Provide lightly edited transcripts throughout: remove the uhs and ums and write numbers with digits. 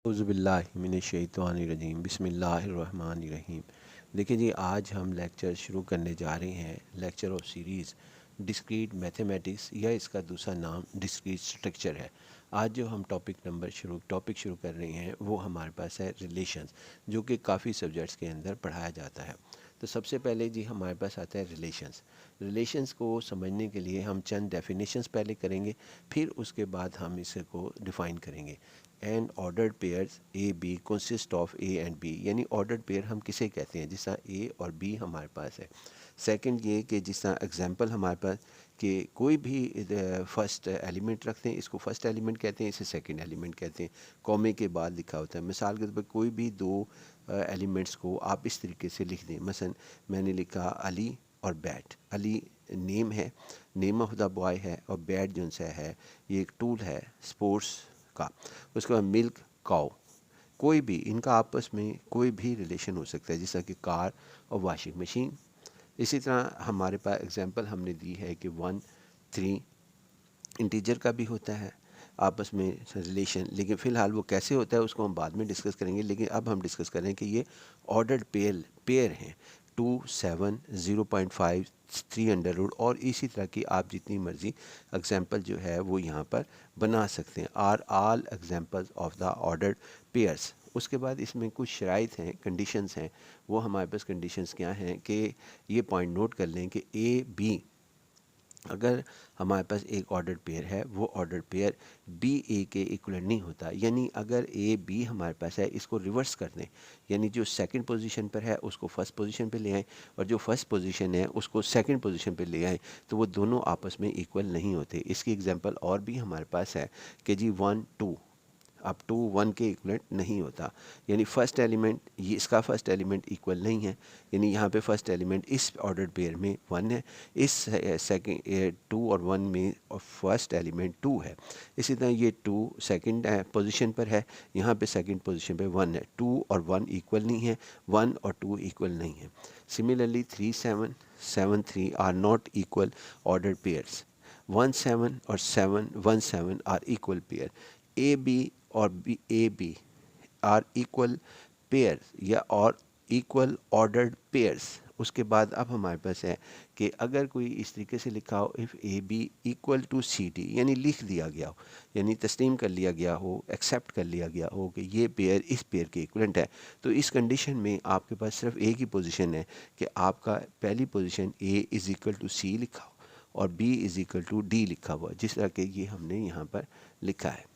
औज़ुबिल्लाहिमिनश्शैतानिर्रजीम बिस्मिल्लाहिर्रहमानिर्रहीम। देखिए जी, आज हम लेक्चर शुरू करने जा रहे हैं, lecture of series discrete mathematics, या इसका दूसरा नाम डिस्क्रीट स्ट्रक्चर है। आज जो हम टॉपिक शुरू कर रहे हैं वो हमारे पास है रिलेशंस, जो कि काफ़ी सब्जेक्ट्स के अंदर पढ़ाया जाता है। तो सबसे पहले जी हमारे पास आता है रिलेशंस को समझने के लिए हम चंद डेफिनेशंस पहले करेंगे, फिर उसके बाद हम इसको डिफ़ाइन करेंगे। And ordered pairs A B consist of A and B, यानी ऑर्डर्ड पेयर हम किसे कहते हैं, जिस तरह ए और बी हमारे पास है। सेकंड ये कि जिस तरह एग्जांपल हमारे पास कि कोई भी फर्स्ट एलिमेंट रखते हैं, इसको फर्स्ट एलिमेंट कहते हैं, इसे सेकंड एलिमेंट कहते हैं। कॉमे के बाद लिखा होता है। मिसाल के तौर पर कोई भी दो एलिमेंट्स को आप इस तरीके से लिख दें। मसलन मैंने लिखा अली और बैट। अली नेम है, नेम ऑफ द बॉय है, और बैट जो सा है ये एक टूल है स्पोर्ट्स का। उसके बाद मिल्क काउ, कोई भी इनका आपस में कोई भी रिलेशन हो सकता है, जैसा कि कार और वॉशिंग मशीन। इसी तरह हमारे पास एग्जांपल हमने दी है कि 1 3 इंटीजर का भी होता है आपस में रिलेशन, लेकिन फ़िलहाल वो कैसे होता है उसको हम बाद में डिस्कस करेंगे। लेकिन अब हम डिस्कस करें कि ये ऑर्डर्ड पेयर हैं 2 7 0.5 3 और इसी तरह की आप जितनी मर्ज़ी एग्जांपल जो है वो यहाँ पर बना सकते हैं। Are all examples of the ordered pairs. उसके बाद इसमें कुछ शराइत हैं, कंडीशंस हैं। वो हमारे पास कंडीशंस क्या हैं कि ये पॉइंट नोट कर लें कि ए बी, अगर हमारे पास एक ऑर्डर पेयर है, वो ऑर्डर पेयर बी ए के इक्वलेंट नहीं होता। यानी अगर ए बी हमारे पास है, इसको रिवर्स कर दें, यानी जो सेकंड पोजीशन पर है उसको फर्स्ट पोजीशन पे ले आएँ, और जो फर्स्ट पोजीशन है उसको सेकंड पोजीशन पे ले आएँ, तो वो दोनों आपस में इक्वल नहीं होते। इसकी एग्जांपल और भी हमारे पास है कि जी 1 2 अप टू 1 के इक्वलेंट नहीं होता। यानी फर्स्ट एलिमेंट, ये इसका फर्स्ट एलिमेंट इक्वल नहीं है, यानी यहाँ पे फर्स्ट एलिमेंट इस ऑर्डर पेयर में 1 है, इस सेकंड 2 और 1 में और फर्स्ट एलिमेंट 2 है। इसी तरह ये 2 सेकंड पोजीशन पर है, यहाँ पे सेकंड पोजीशन पे 1 है। 2 और 1 इक्वल नहीं है, 1 और 2 इक्वल नहीं है। Similarly 3 7 7 3 are not equal order pairs. 1 7 और 7 1 7 are equal pair. A B और B A B are equal pair या और इक्वल ऑर्डर्ड पेयर्स। उसके बाद अब हमारे पास है कि अगर कोई इस तरीके से लिखा हो, if A B equal to C D, यानी लिख दिया गया हो, यानी तस्लीम कर लिया गया हो, एक्सेप्ट कर लिया गया हो कि ये पेयर इस पेयर के इक्वलेंट है, तो इस कंडीशन में आपके पास सिर्फ एक ही पोजीशन है कि आपका पहली position A is equal to C लिखा हो और B is equal to D लिखा हुआ, जिस तरह के ये हमने यहाँ पर लिखा है।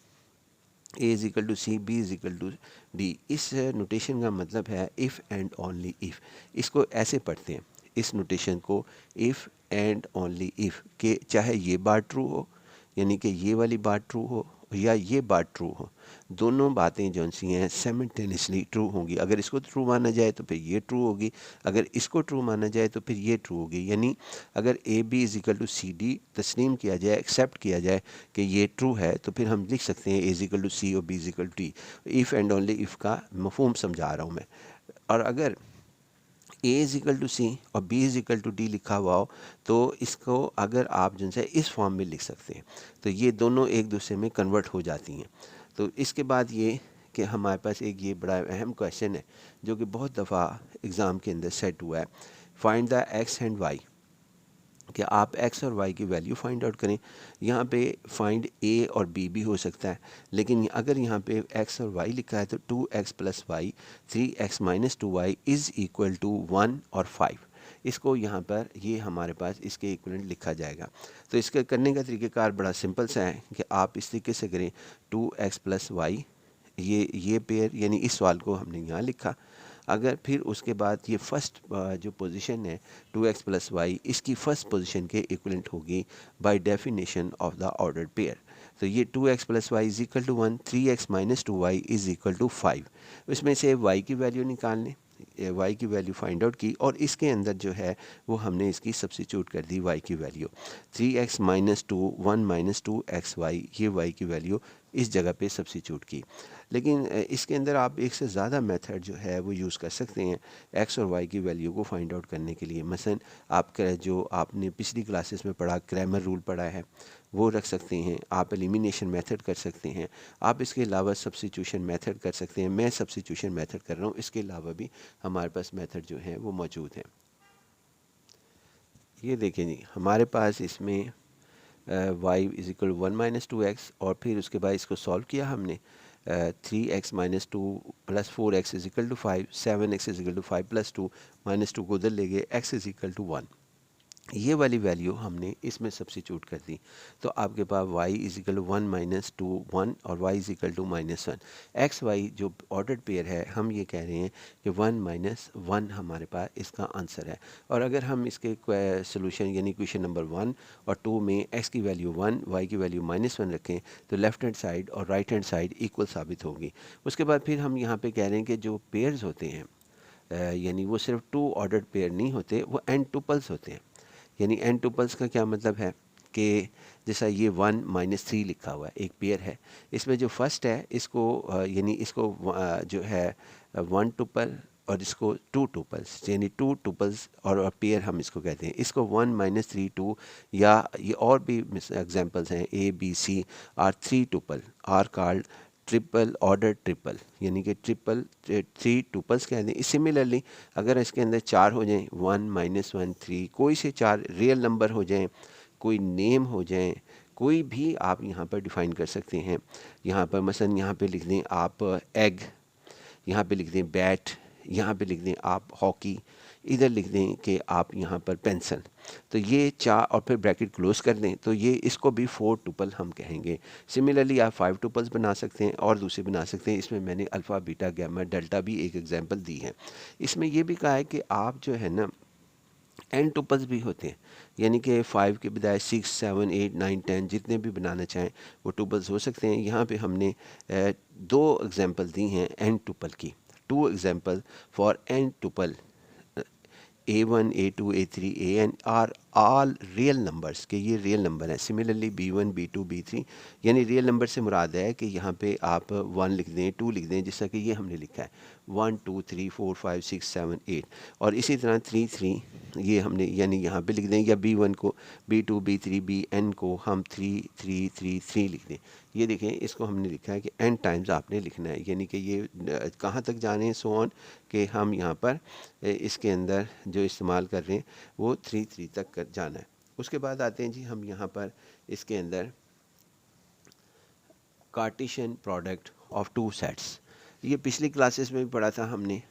A is equal to C, B is equal to D. इस नोटेशन का मतलब है इफ़ एंड ओनली इफ़। इसको ऐसे पढ़ते हैं, इस नोटेशन को, इफ़ एंड ओनली इफ़, के चाहे ये बात ट्रू हो, यानी कि ये वाली बात ट्रू हो या ये बात ट्रू हो, दोनों बातें जो सी हैं साइमल्टेनियसली ट्रू होंगी। अगर इसको ट्रू माना जाए तो फिर ये ट्रू होगी, अगर इसको ट्रू माना जाए तो फिर ये ट्रू होगी। यानी अगर A B is equal to C D तस्लीम किया जाए, एक्सेप्ट किया जाए कि ये ट्रू है, तो फिर हम लिख सकते हैं A is equal to C और B is equal to D. If and only if का मफहूम समझा रहा हूँ मैं। और अगर A is equal to C और B is equal to D लिखा हुआ हो, तो इसको अगर आप जो है इस फॉर्म में लिख सकते हैं, तो ये दोनों एक दूसरे में कन्वर्ट हो जाती हैं। तो इसके बाद ये कि हमारे पास एक ये बड़ा अहम क्वेश्चन है जो कि बहुत दफ़ा एग्ज़ाम के अंदर सेट हुआ है, find the X and Y, कि आप x और y की वैल्यू फाइंड आउट करें। यहाँ पे फाइंड a और b भी हो सकता है, लेकिन अगर यहाँ पे x और y लिखा है तो 2x plus Y 3x minus 2y is equal to 1 और 5। इसको यहाँ पर ये हमारे पास इसके इक्वलेंट लिखा जाएगा। तो इसके करने का तरीक़ेकार बड़ा सिंपल सा है कि आप इस तरीके से करें, 2x प्लस वाई, ये पेयर, यानी इस सवाल को हमने यहाँ लिखा। अगर फिर उसके बाद ये फर्स्ट जो पोजीशन है 2x प्लस वाई, इसकी फ़र्स्ट पोजीशन के इक्वलेंट होगी by definition of the ordered pair. तो ये 2x plus Y is equal to 1, 3x minus 2y is equal to 5। इसमें से y की वैल्यू निकाल लें, वाई की वैल्यू फाइंड आउट की और इसके अंदर जो है वो हमने इसकी सब्स्टिट्यूट कर दी वाई की value 3x minus 2 1 minus 2xy, ये वाई की वैल्यू इस जगह पे सब्स्टिट्यूट की। लेकिन इसके अंदर आप एक से ज़्यादा मेथड जो है वो यूज़ कर सकते हैं एक्स और वाई की वैल्यू को फाइंड आउट करने के लिए। मसलन आपका जो आपने पिछली क्लासेस में पढ़ा क्रैमर रूल पढ़ा है वो रख सकते हैं, आप एलिमिनेशन मेथड कर सकते हैं, आप इसके अलावा सब्स्टिट्यूशन मेथड कर सकते हैं। मैं सब्स्टिट्यूशन मेथड कर रहा हूँ, इसके अलावा भी हमारे पास मेथड जो है वो मौजूद हैं। ये देखें जी, हमारे पास इसमें y इज इक्वल 1 - 2x और फिर उसके बाद इसको सॉल्व किया हमने 3x - 2 + 4x is equal to 5, 7x is equal to 5 + 2 -2 को उधर ले गए, x इज इक्वल टू 1। ये वाली वैल्यू हमने इसमें सब्स्टिट्यूट कर दी तो आपके पास y इज इक्वल टू 1 - 2 1 और y is equal to -1। X Y जो ऑर्डर्ड पेयर है हम ये कह रहे हैं कि 1 - 1 हमारे पास इसका आंसर है। और अगर हम इसके सोल्यूशन यानी क्वेश्चन नंबर 1 और 2 में x की वैल्यू 1 y की वैल्यू -1 रखें तो लेफ़्ट हैंड साइड और राइट हैंड साइड इक्वल साबित होगी। उसके बाद फिर हम यहाँ पे कह रहे हैं कि जो पेयर्स होते हैं यानी वो सिर्फ 2 ऑर्डर्ड पेयर नहीं होते, वो n टुपल्स होते हैं। यानी n टुपल्स का क्या मतलब है कि जैसा ये 1 - 3 लिखा हुआ है एक पेयर है, इसमें जो फर्स्ट है इसको यानी इसको जो है 1 टुपल और इसको 2 टुपल्स यानी 2 टुपल्स और पेयर हम इसको कहते हैं। इसको 1 - 3 2 या ये और भी एग्जांपल्स हैं A B C are 3 tuple are called triple order triple, यानी कि ट्रिपल 3 टुपल्स कहते हैं। सिमिलरली अगर इसके अंदर 4 हो जाएं 1 - 1 3, कोई से 4 रियल नंबर हो जाएं, कोई नेम हो जाएं, कोई भी आप यहाँ पर डिफ़ाइन कर सकते हैं। यहाँ पर मसलन यहाँ पे लिख दें आप एग, यहाँ पे लिख दें बैट, यहाँ पे लिख दें आप हॉकी, इधर लिख दें कि आप यहाँ पर पेंसिल। तो ये 4 और फिर ब्रैकेट क्लोज कर दें तो ये इसको भी 4 टुपल हम कहेंगे। सिमिलरली आप 5 टुपल्स बना सकते हैं और दूसरे बना सकते हैं। इसमें मैंने अल्फ़ा बीटा गैमा डेल्टा भी एक एग्जांपल दी है। इसमें ये भी कहा है कि आप जो है ना n टुपल्स भी होते हैं, यानी कि 5 के बजाय 6 7 8 9 10 जितने भी बनाना चाहें वो टुपल्स हो सकते हैं। यहाँ पे हमने 2 एग्जांपल दी हैं n टुपल की, 2 example for n tuple A1 A2 A3 AN are all real numbers के ये रियल नंबर हैं। सिमिलरली B1 B2 B3 यानी रियल नंबर से मुराद है कि यहाँ पे आप 1 लिख दें 2 लिख दें, जैसा कि ये हमने लिखा है 1 2 3 4 5 6 7 8 और इसी तरह 3 3 ये हमने यानी यहाँ पे लिख दें, या B1 को B2 B3 BN को हम 3 3 3 3 लिख दें। ये देखें इसको हमने लिखा है कि n टाइम्स आपने लिखना है, यानी कि ये कहाँ तक जाने सो ऑन कि हम यहाँ पर इसके अंदर जो इस्तेमाल कर रहे हैं वो 3 3 तक कर जाना है। उसके बाद आते हैं जी हम यहाँ पर इसके अंदर कार्टेशियन प्रोडक्ट ऑफ 2 सेट्स। ये पिछली क्लासेस में भी पढ़ा था हमने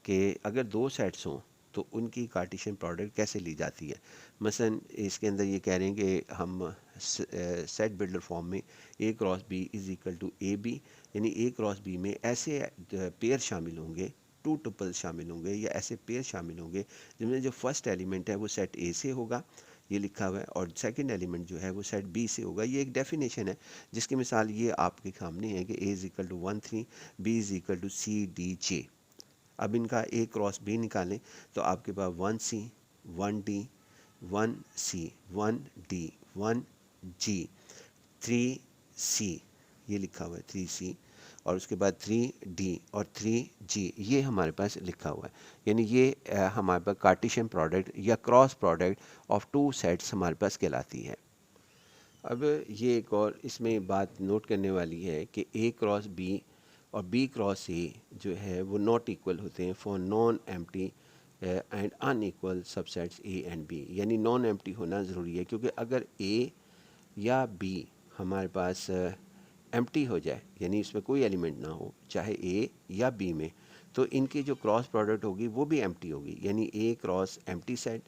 कि अगर 2 सेट्स हों तो उनकी कार्टेशियन प्रोडक्ट कैसे ली जाती है। मसलन इसके अंदर ये कह रहे हैं कि हम सेट बिल्डर फॉर्म में A cross B is equal to AB, यानी A क्रॉस B में ऐसे पेयर शामिल होंगे, 2 टुपल शामिल होंगे या ऐसे पेयर शामिल होंगे जिनमें जो फर्स्ट एलिमेंट है वो सेट A से होगा, ये लिखा हुआ है, और सेकंड एलिमेंट जो है वो सेट B से होगा। ये एक डेफिनेशन है जिसकी मिसाल ये आपके सामने है कि A is equal to 1 3 B is equal to C D J। अब इनका A क्रॉस B निकालें तो आपके पास 1C 1D 1C 1D 1G 3C, ये लिखा हुआ है 3C, और उसके बाद 3D और 3G ये हमारे पास लिखा हुआ है। यानी ये हमारे पास कार्टेशियन प्रोडक्ट या क्रॉस प्रोडक्ट ऑफ 2 सेट्स हमारे पास कहलाती है। अब ये एक और इसमें बात नोट करने वाली है कि A क्रॉस B और B क्रॉस A जो है वो नॉट इक्वल होते हैं for non empty and unequal subsets A and B। यानी नॉन एम्प्टी होना ज़रूरी है, क्योंकि अगर A या B हमारे पास एम्प्टी हो जाए यानी इसमें कोई एलिमेंट ना हो, चाहे A या B में, तो इनकी जो क्रॉस प्रोडक्ट होगी वो भी एम्प्टी होगी। यानी A cross empty set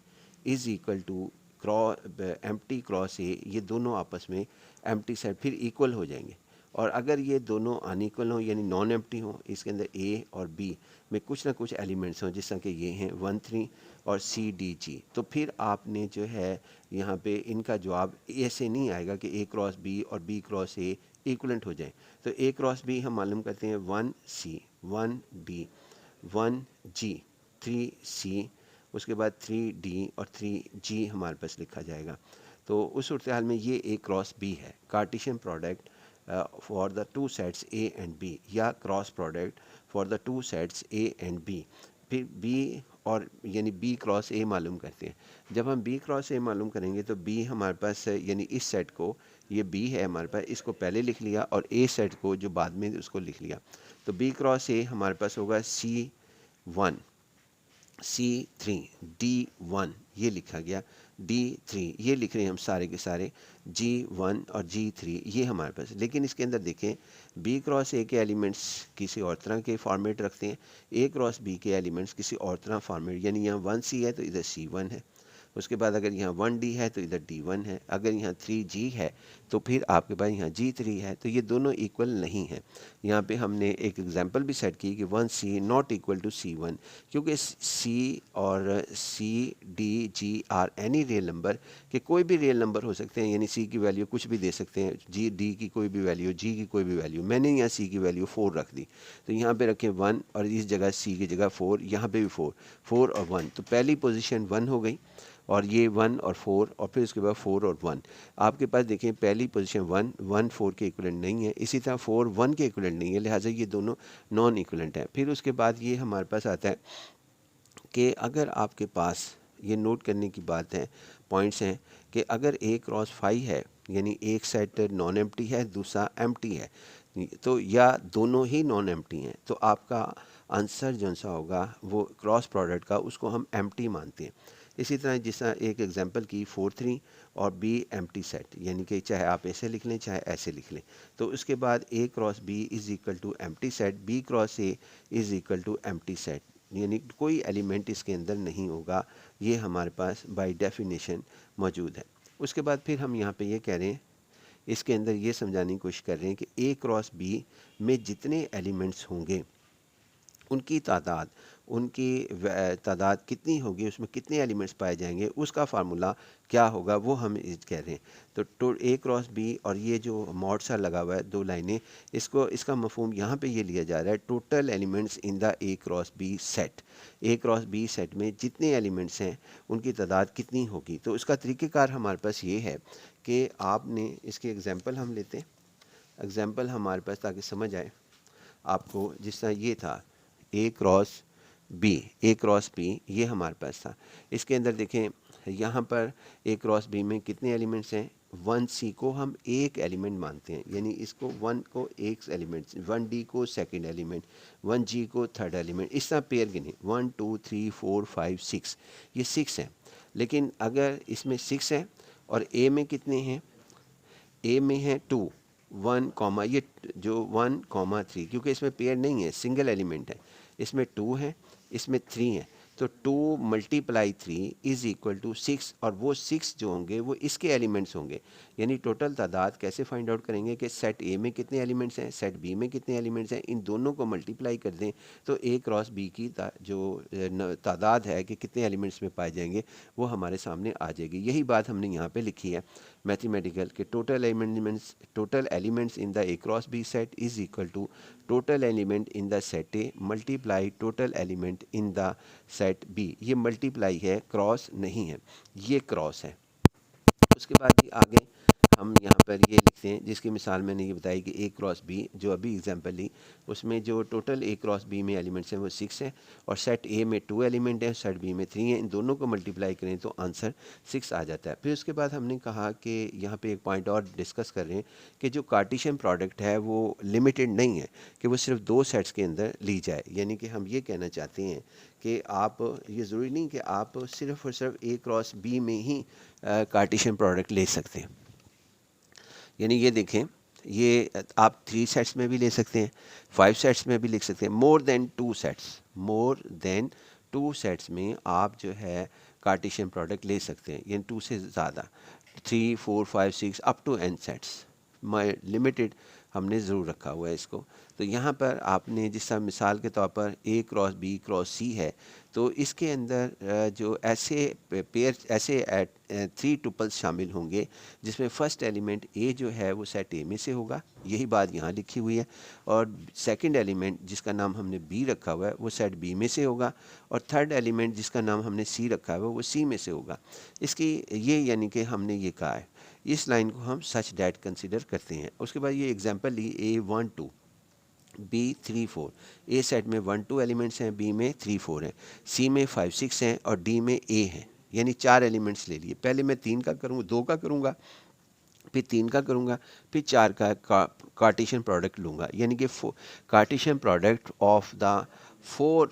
is equal to empty cross A, ये दोनों आपस में एम्प्टी सेट फिर इक्वल हो जाएंगे। और अगर ये दोनों अनइक्वल हों यानी नॉन एम्प्टी हों, इसके अंदर A और B में कुछ ना कुछ एलिमेंट्स हों, जिस तरह कि ये हैं 1 3 और C D G, तो फिर आपने जो है यहाँ पे इनका जवाब ऐसे नहीं आएगा कि A क्रॉस B और B क्रॉस A इक्वलेंट हो जाए। तो A क्रॉस B हम मालूम करते हैं 1C 1D 1G 3C, उसके बाद 3D और 3G हमारे पास लिखा जाएगा। तो उस सूरत हाल में ये A क्रॉस B है, Cartesian product for the two sets A and B, या cross product for the two sets A and B। फिर B और यानी B क्रॉस A मालूम करते हैं। जब हम B क्रॉस A मालूम करेंगे तो B हमारे पास यानी इस सेट को, ये B है हमारे पास, इसको पहले लिख लिया और A सेट को जो बाद में उसको लिख लिया। तो B क्रॉस A हमारे पास होगा C1 C3 D1, ये लिखा गया, D3 ये लिख रहे हैं हम सारे के सारे, G1 और G3 ये हमारे पास। लेकिन इसके अंदर देखें B क्रॉस A के एलिमेंट्स किसी और तरह के फॉर्मेट रखते हैं, A क्रॉस B के एलिमेंट्स किसी और तरह फॉर्मेट, यानी यहाँ 1C है तो इधर C1 है, उसके बाद अगर यहाँ 1D है तो इधर D1 है, अगर यहाँ 3G है तो फिर आपके पास यहाँ G3 है। तो ये दोनों इक्वल नहीं है। यहाँ पे हमने एक एग्जांपल भी सेट की कि 1C not equal to C1, क्योंकि C और C D G are any real number के कोई भी रियल नंबर हो सकते हैं, यानी C की वैल्यू कुछ भी दे सकते हैं, G D की कोई भी वैल्यू, G की कोई भी वैल्यू। मैंने यहाँ C की वैल्यू 4 रख दी, तो यहाँ पे रखें 1 और इस जगह C की जगह 4, यहाँ पे भी 4 और 1, तो पहली पोजीशन 1 हो गई और ये 1 और 4 और फिर उसके बाद 4 और 1। आपके पास देखें पहली पोजीशन 1 4 के इक्वलेंट नहीं है, इसी तरह 4 1 के इक्वलेंट नहीं है, लिहाजा ये दोनों नॉन इक्वलेंट है। फिर उसके बाद ये हमारे पास आता है कि अगर आपके पास, ये नोट करने की बात है, पॉइंट्स हैं कि अगर A क्रॉस 5 है, यानी एक सेट नॉन एम्प्टी है दूसरा एम्प्टी है, तो या दोनों ही नॉन एम्प्टी हैं, तो आपका आंसर जो सा होगा वो क्रॉस प्रोडक्ट का उसको हम एम्प्टी मानते हैं। इसी तरह जिस तरह एक एग्जांपल की 4 3 और B एम्प्टी सेट, यानी कि चाहे आप ऐसे लिख लें चाहे ऐसे लिख लें, तो उसके बाद A cross B is equal to empty set, B cross A is equal to empty set, यानी कोई एलिमेंट इसके अंदर नहीं होगा, ये हमारे पास बाय डेफिनेशन मौजूद है। उसके बाद फिर हम यहाँ पे ये कह रहे हैं, इसके अंदर ये समझाने की कोशिश कर रहे हैं कि A क्रॉस B में जितने एलिमेंट्स होंगे उनकी तादाद, तादाद कितनी होगी, उसमें कितने एलिमेंट्स पाए जाएंगे, उसका फार्मूला क्या होगा वो हम कह रहे हैं। तो A क्रॉस B और ये जो मॉड सा लगा हुआ है दो लाइनें, इसका मफहूम यहाँ पे ये लिया जा रहा है, total elements in the A cross B set, A cross B set में जितने एलिमेंट्स हैं उनकी तादाद कितनी होगी। तो इसका तरीक़ेकार हमारे पास ये है कि आपने इसके एग्ज़ाम्पल हम लेते हैं, एग्ज़ाम्पल हमारे पास ताकि समझ आए आपको, जिस तरह ये था A क्रॉस B ये हमारे पास था। इसके अंदर देखें यहाँ पर A क्रॉस B में कितने एलिमेंट्स हैं, 1C को हम एक एलिमेंट मानते हैं, यानी इसको 1 को एक एलिमेंट, 1D को सेकंड एलिमेंट, 1G को थर्ड एलिमेंट, इस तरह पेयर गिने 1 2 3 4 5 6, ये 6 हैं। लेकिन अगर इसमें 6 है और A में कितने हैं, A में है 2 1 कॉमा, ये जो 1 कॉमा 3, क्योंकि इसमें पेयर नहीं है, सिंगल एलिमेंट है, इसमें 2 है इसमें 3 है, तो 2 मल्टीप्लाई 3 इज़ इक्वल टू 6, और वो 6 जो होंगे वो इसके एलिमेंट्स होंगे। यानी टोटल तादाद कैसे फाइंड आउट करेंगे कि सेट A में कितने एलिमेंट्स हैं, सेट B में कितने एलिमेंट्स हैं, इन दोनों को मल्टीप्लाई कर दें तो A क्रॉस B की जो तादाद है कि कितने एलिमेंट्स में पाए जाएंगे वो हमारे सामने आ जाएगी। यही बात हमने यहाँ पे लिखी है मैथमेटिकल के total elements in the A cross B set is equal to total element in the set A multiply total element in the set B। ये मल्टीप्लाई है, क्रॉस नहीं है, ये क्रॉस है। उसके बाद ही आगे हम यहाँ पर ये लिखते हैं, जिसकी मिसाल मैंने ये बताई कि A क्रॉस B जो अभी एग्जांपल ली, उसमें जो टोटल A क्रॉस B में एलिमेंट्स हैं वो 6 है और सेट A में 2 एलिमेंट हैं, सेट B में 3 हैं, इन दोनों को मल्टीप्लाई करें तो आंसर 6 आ जाता है। फिर उसके बाद हमने कहा कि यहाँ पे एक पॉइंट और डिस्कस कर रहे हैं कि जो कार्टेशियन प्रोडक्ट है वो लिमिटेड नहीं है कि वो सिर्फ 2 सेट्स के अंदर ली जाए, यानी कि हम ये कहना चाहते हैं कि आप, ये ज़रूरी नहीं कि आप सिर्फ और सिर्फ A क्रॉस B में ही कार्टेशियन प्रोडक्ट ले सकते हैं। यानी ये देखें, ये आप 3 सेट्स में भी ले सकते हैं, 5 सेट्स में भी लिख सकते हैं, मोर देन 2 सेट्स में आप जो है कार्टेशियन प्रोडक्ट ले सकते हैं, यानी 2 से ज़्यादा, 3 4 5 6 up to n sets. Limited हमने ज़रूर रखा हुआ है इसको। तो यहाँ पर आपने जिस तरह मिसाल के तौर पर A cross B cross C है, तो इसके अंदर जो ऐसे पेयर ऐसे 3 टुपल्स शामिल होंगे जिसमें फ़र्स्ट एलिमेंट A जो है वो सेट A में से होगा, यही बात यहाँ लिखी हुई है, और सेकंड एलिमेंट जिसका नाम हमने B रखा हुआ है वो सेट B में से होगा, और थर्ड एलिमेंट जिसका नाम हमने C रखा हुआ है वो C में से होगा। इसकी ये यानी कि हमने ये कहा है, इस लाइन को हम सच डैट कंसिडर करते हैं। उसके बाद ये एग्जांपल ली A1 2 B3 4, ए सेट में 1 2 एलिमेंट्स हैं, बी में 3 4 हैं, सी में 5 6 हैं और डी में ए हैं, यानी 4 एलिमेंट्स ले लिए। पहले मैं 3 का करूँगा, 2 का करूँगा, फिर 3 का करूँगा, फिर 4 का कार्टेशियन प्रोडक्ट लूँगा, यानी कि Cartesian product of the 4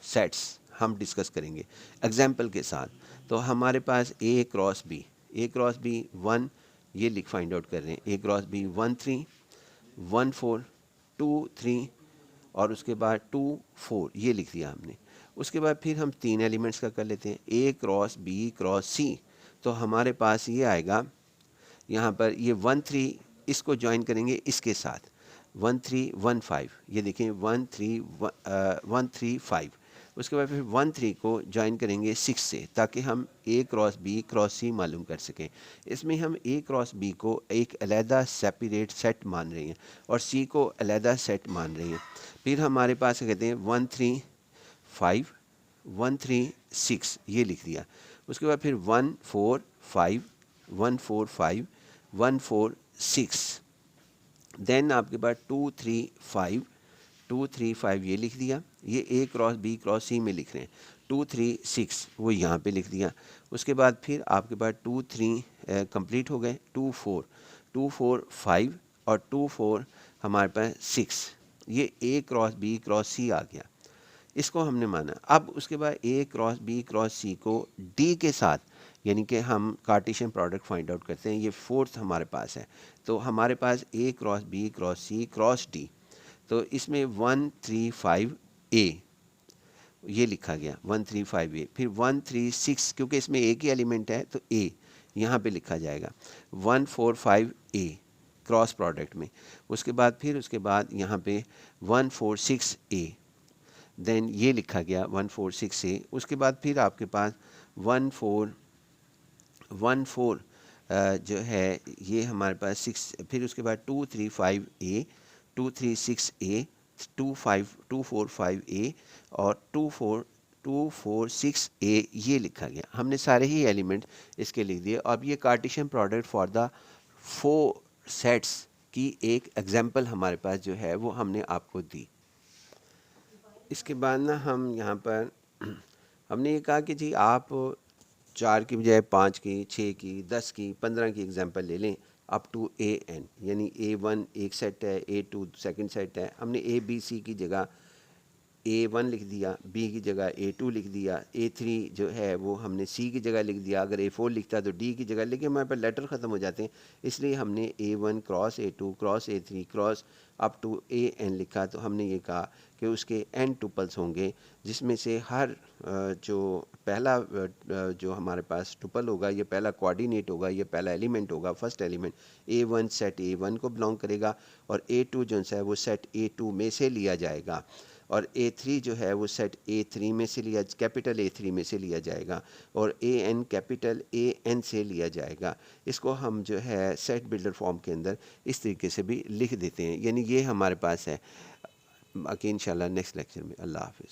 sets हम डिस्कस करेंगे एग्जाम्पल के साथ। तो हमारे पास ए क्रॉस बी 1, ये लिख फाइंड आउट कर रहे हैं, ए क्रॉस बी 1 3 1 4 2 3 और उसके बाद 2 4, ये लिख दिया हमने। उसके बाद फिर हम 3 एलिमेंट्स का कर लेते हैं, ए क्रॉस बी क्रॉस सी। तो हमारे पास ये आएगा, यहाँ पर ये 1 3 इसको ज्वाइन करेंगे इसके साथ, 1 3 1 5, ये देखें 1 3 5। उसके बाद फिर 1 3 को ज्वाइन करेंगे 6 से, ताकि हम ए क्रॉस बी क्रॉस सी मालूम कर सकें। इसमें हम ए क्रॉस बी को एक अलहदा सेपरेट सेट मान रहे हैं और सी को अलहदा सेट मान रहे हैं। फिर हमारे पास कहते हैं 1 3 5 1 3 6, ये लिख दिया। उसके बाद फिर 1 4 5 1 4 5 1 4 6, देन आपके पास 2 3 5 2 3 5, ये लिख दिया। ये ए क्रॉस बी क्रॉस सी में लिख रहे हैं, 2 3 6 वो यहाँ पे लिख दिया। उसके बाद फिर आपके पास 2 3 कंप्लीट हो गए, 2 4 5 और 2 4 हमारे पास 6, ये ए क्रॉस बी क्रॉस सी आ गया, इसको हमने माना। अब उसके बाद ए क्रॉस बी क्रॉस सी को डी के साथ, यानी कि हम कार्टेशियन प्रोडक्ट फाइंड आउट करते हैं, ये फोर्थ हमारे पास है। तो हमारे पास ए क्रॉस बी क्रॉस सी क्रॉस डी, तो इसमें 1 3 5 ए, ये लिखा गया 1 3 5 ए। फिर 1 3 6, क्योंकि इसमें एक ही एलिमेंट है तो ए यहाँ पे लिखा जाएगा, 1 4 5 ए क्रॉस प्रोडक्ट में। उसके बाद यहाँ पे 1 4 6 ए, देन ये लिखा गया 1 4 6 ए। उसके बाद फिर आपके पास 1 4 जो है ये हमारे पास 6, फिर उसके बाद 2 3 5 ए 2 3 6 ए 2 4 5 ए और 2 4 6 ए, ये लिखा गया। हमने सारे ही एलिमेंट इसके लिख दिए। अब ये Cartesian product for the 4 sets की एक एग्जांपल हमारे पास जो है वो हमने आपको दी। इसके बाद ना हम यहाँ पर हमने ये कहा कि जी आप 4 की बजाय 5 की, 6 की, 10 की, 15 की एग्जांपल ले लें अप टू AN, यानी A1 एक सेट है, A2 सेकंड सेट है। हमने ABC की जगह A1 लिख दिया, B की जगह A2 लिख दिया, A3 जो है वो हमने C की जगह लिख दिया, अगर A4 लिखता तो D की जगह, लेकिन हमारे पास लेटर ख़त्म हो जाते हैं, इसलिए हमने A1 cross A2 cross A3 cross up to AN लिखा। तो हमने ये कहा कि उसके N टुपल्स होंगे, जिसमें से हर जो पहला जो हमारे पास टुपल होगा, ये पहला कोऑर्डिनेट होगा, ये पहला एलिमेंट होगा, first element A1 set A1 को बिलोंग करेगा, और A2 जो है वो सेट A2 में से लिया जाएगा, और A3 जो है वो सेट A3 में से लिया, कैपिटल A3 में से लिया जाएगा, और AN कैपिटल AN से लिया जाएगा। इसको हम जो है सेट बिल्डर फॉर्म के अंदर इस तरीके से भी लिख देते हैं, यानी ये हमारे पास है। बाकी इंशाल्लाह नेक्स्ट लेक्चर में। अल्लाह हाफ़िज़।